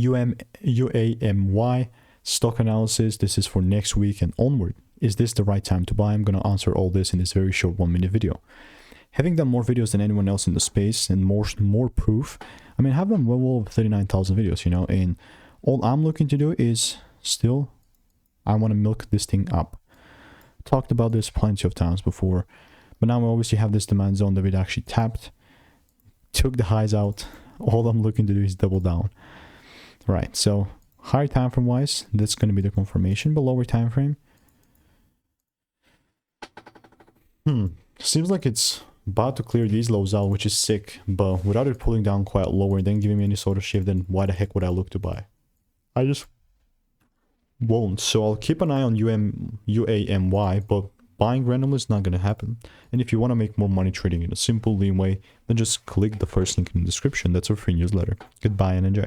UAMY stock analysis. This is for next week and onward. Is this the right time to buy? I'm going to answer all this in this very short 1-minute video. Having done more videos than anyone else in the space and more proof, I mean, I have done well over 39,000 videos, you know, and all I'm looking to do is still, I want to milk this thing up. Talked about this plenty of times before, but now we obviously have this demand zone that we actually tapped, took the highs out. All I'm looking to do is double down. Right, so higher time frame wise, that's going to be the confirmation, but lower time frame. Seems like it's about to clear these lows out, which is sick, but without it pulling down quite lower and then giving me any sort of shift, then why the heck would I look to buy? I just won't. So I'll keep an eye on UAMY, but buying randomly is not going to happen. And if you want to make more money trading in a simple, lean way, then just click the first link in the description. That's our free newsletter. Goodbye and enjoy.